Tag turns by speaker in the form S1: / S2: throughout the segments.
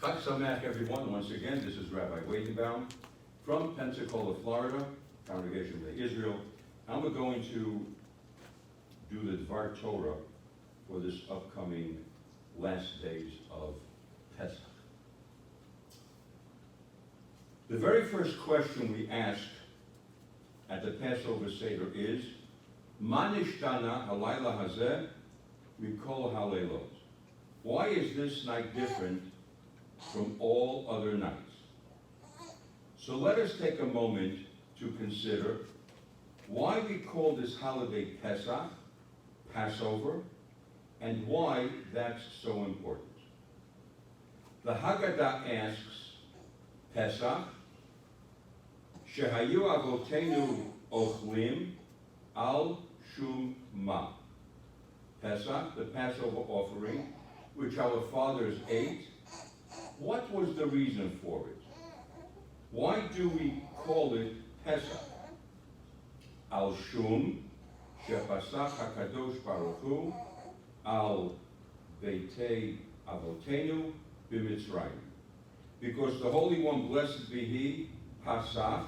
S1: Chag Sameach, everyone. Once again, this is Rabbi Wadenbaum from Pensacola, Florida, Congregation of Israel. And we're going to do the Dvar Torah for this upcoming last days of Pesach. The very first question we ask at the Passover Seder is, Ma nishtana halayla hazeh mikol halelot? Why is this night different from all other nights? So let us take a moment to consider why we call this holiday Pesach, Passover, and why that's so important. The Haggadah asks, Pesach, Shehayu avotenu ochlim al shum ma. Pesach, the Passover offering, which our fathers ate. What was the reason for it? Why do we call it Pesach? Al shum shepasach hakadosh baruch hu al beitei avotenu b'Mitzrayim. Because the Holy One, blessed be He, Pasach,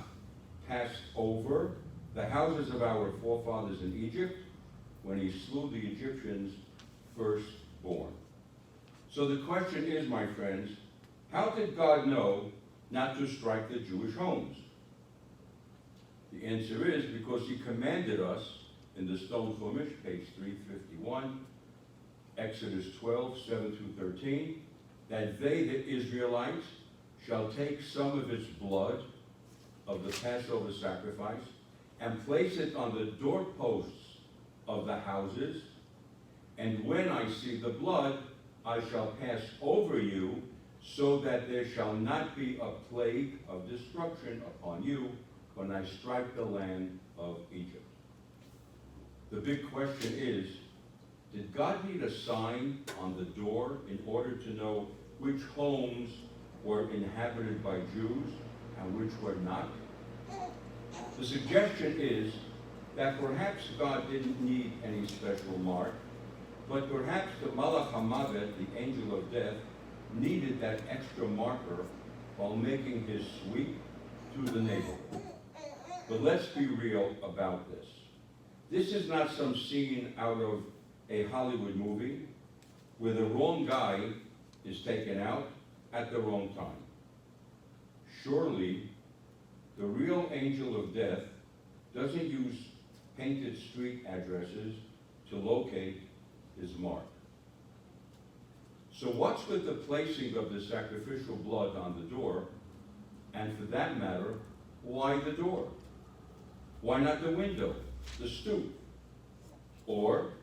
S1: passed over the houses of our forefathers in Egypt when He slew the Egyptians' firstborn. So the question is, my friends, how did God know not to strike the Jewish homes? The answer is because He commanded us in the Stone Chumash, page 351, Exodus 12, 7 through 13, that they, the Israelites, shall take some of its blood of the Passover sacrifice and place it on the doorposts of the houses, and when I see the blood, I shall pass over you, so that there shall not be a plague of destruction upon you when I strike the land of Egypt. The big question is, did God need a sign on the door in order to know which homes were inhabited by Jews and which were not? The suggestion is that perhaps God didn't need any special mark, but perhaps the Malach HaMavet, the angel of death, needed that extra marker while making his sweep through the neighborhood. But let's be real about this. This is not some scene out of a Hollywood movie where the wrong guy is taken out at the wrong time. Surely, the real angel of death doesn't use painted street addresses to locate his mark. So what's with the placing of the sacrificial blood on the door? And for that matter, why the door? Why not the window, the stoop? Or,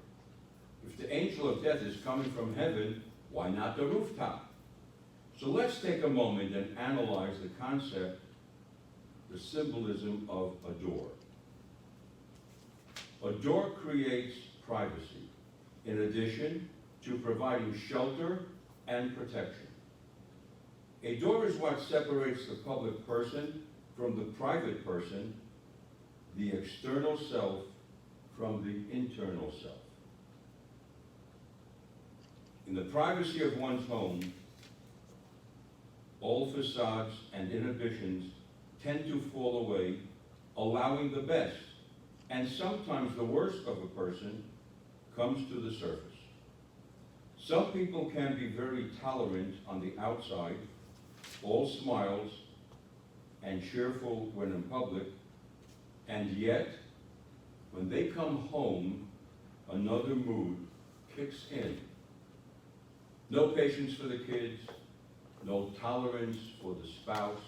S1: if the angel of death is coming from heaven, why not the rooftop? So let's take a moment and analyze the concept, the symbolism of a door. A door creates privacy, in addition to providing shelter and protection. A door is what separates the public person from the private person, the external self from the internal self. In the privacy of one's home, all facades and inhibitions tend to fall away, allowing the best, and sometimes the worst of a person comes to the surface. Some people can be very tolerant on the outside, all smiles and cheerful when in public, and yet, when they come home, another mood kicks in. No patience for the kids, no tolerance for the spouse,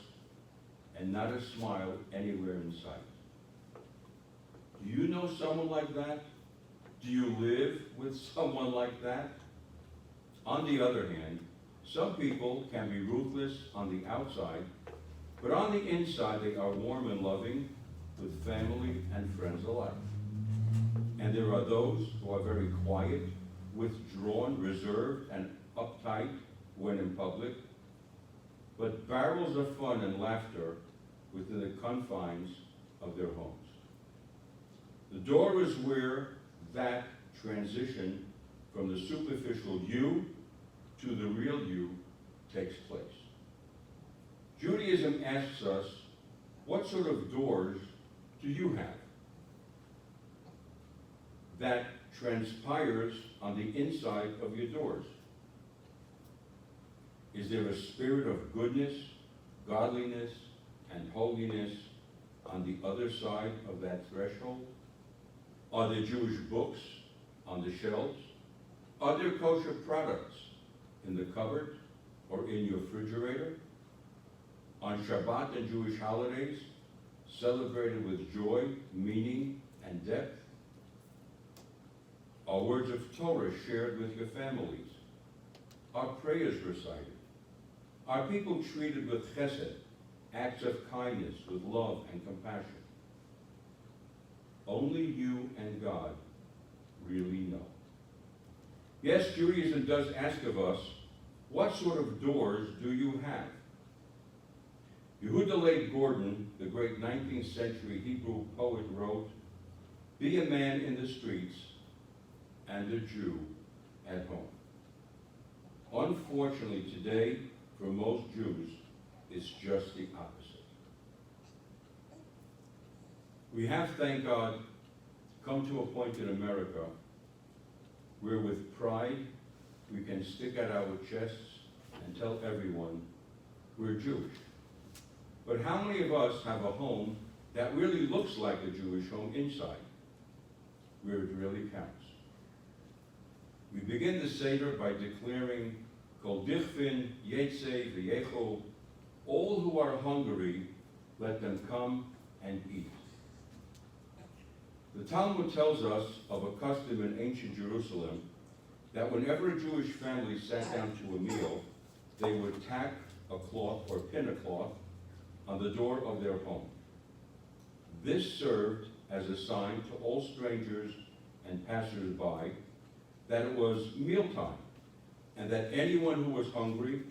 S1: and not a smile anywhere in sight. Do you know someone like that? Do you live with someone like that? On the other hand, some people can be ruthless on the outside, but on the inside they are warm and loving with family and friends alike. And there are those who are very quiet, withdrawn, reserved, and uptight when in public, but barrels of fun and laughter within the confines of their homes. The door is where that transition from the superficial you to the real you takes place. Judaism asks us, what sort of doors do you have that transpires on the inside of your doors? Is there a spirit of goodness, godliness, and holiness on the other side of that threshold? Are there Jewish books on the shelves? Are there kosher products in the cupboard or in your refrigerator? On Shabbat and Jewish holidays, celebrated with joy, meaning, and depth? Are words of Torah shared with your families? Are prayers recited? Are people treated with chesed, acts of kindness, with love and compassion? Only you and God really know. Yes, Judaism does ask of us, what sort of doors do you have? Yehuda Leib Gordon, the great 19th century Hebrew poet, wrote, "Be a man in the streets and a Jew at home." Unfortunately, today, for most Jews, it's just the opposite. We have, thank God, come to a point in America where with pride we can stick out our chests and tell everyone we're Jewish. But how many of us have a home that really looks like a Jewish home inside, where it really counts? We begin the Seder by declaring, Kol dichvin, yetze, v'yecho, all who are hungry, let them come and eat. The Talmud tells us of a custom in ancient Jerusalem that whenever a Jewish family sat down to a meal, they would tack a cloth or pin a cloth on the door of their home. This served as a sign to all strangers and passers-by that it was mealtime, and that anyone who was hungry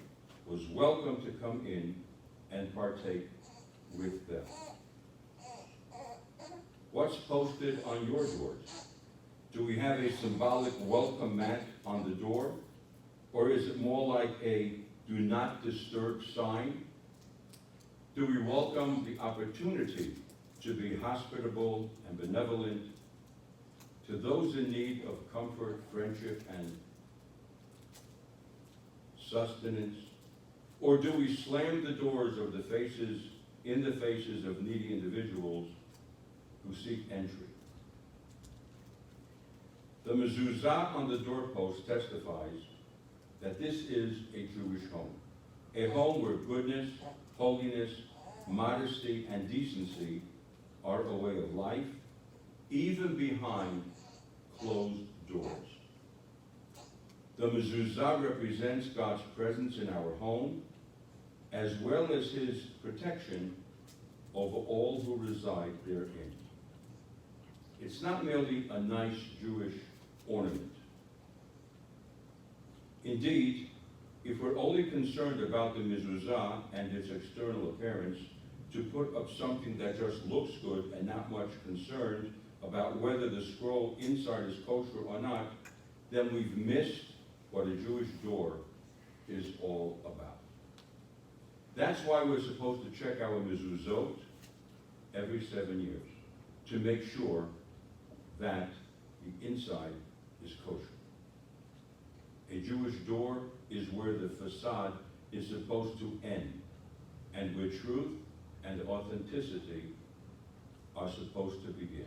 S1: was welcome to come in and partake with them. What's posted on your doors? Do we have a symbolic welcome mat on the door? Or is it more like a do not disturb sign? Do we welcome the opportunity to be hospitable and benevolent to those in need of comfort, friendship, and sustenance? Or do we slam the doors of in the faces of needy individuals who seek entry? The mezuzah on the doorpost testifies that this is a Jewish home, a home where goodness, holiness, modesty, and decency are a way of life, even behind closed doors. The mezuzah represents God's presence in our home, as well as his protection over all who reside therein. It's not merely a nice Jewish ornament. Indeed, if we're only concerned about the mezuzah and its external appearance, to put up something that just looks good and not much concerned about whether the scroll inside is kosher or not, then we've missed what a Jewish door is all about. That's why we're supposed to check our mezuzot every 7 years, to make sure that the inside is kosher. A Jewish door is where the facade is supposed to end, and where truth and authenticity are supposed to begin.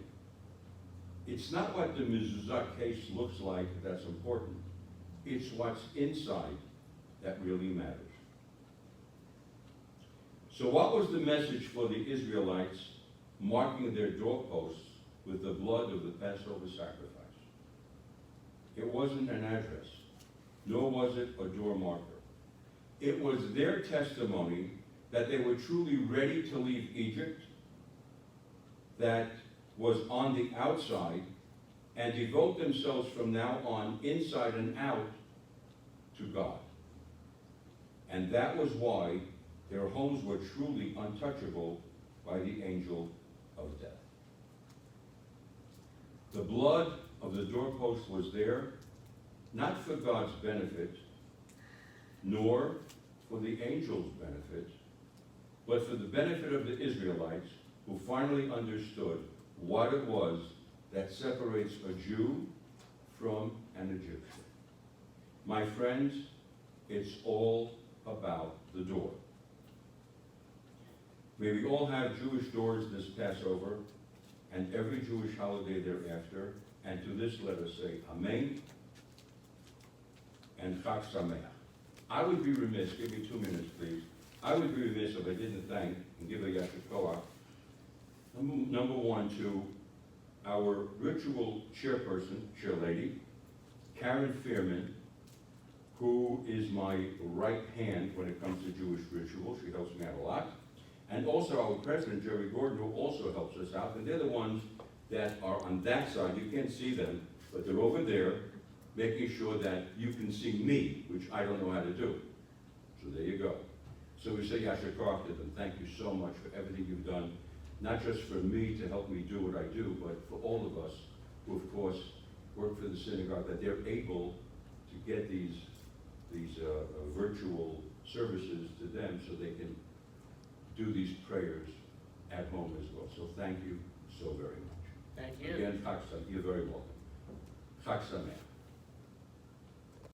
S1: It's not what the mezuzah case looks like that's important. It's what's inside that really matters. So what was the message for the Israelites marking their doorposts with the blood of the Passover sacrifice? It wasn't an address, nor was it a door marker. It was their testimony that they were truly ready to leave Egypt, that was on the outside, and devote themselves from now on, inside and out, to God. And that was why their homes were truly untouchable by the angel of death. The blood of the doorpost was there, not for God's benefit, nor for the angels' benefit, but for the benefit of the Israelites who finally understood what it was that separates a Jew from an Egyptian. My friends, it's all about the door. May we all have Jewish doors this Passover and every Jewish holiday thereafter, and to this let us say Amen and Chag Sameach. I would be remiss, give me 2 minutes please, I would be remiss if I didn't thank and give a Yasher Koach, number one, to our ritual chairperson, chairlady, Karen Fearman, who is my right hand when it comes to Jewish ritual. She helps me out a lot. And also our president, Jerry Gordon, who also helps us out. And they're the ones that are on that side. You can't see them, but they're over there, making sure that you can see me, which I don't know how to do. So there you go. So we say Yasher Koach to them. Thank you so much for everything you've done, not just for me to help me do what I do, but for all of us who, of course, work for the synagogue, that they're able to get these virtual services to them so they can do these prayers at home as well. So thank you so very much.
S2: Thank you.
S1: Again, Chag Sameach. You're very welcome. Chag Sameach.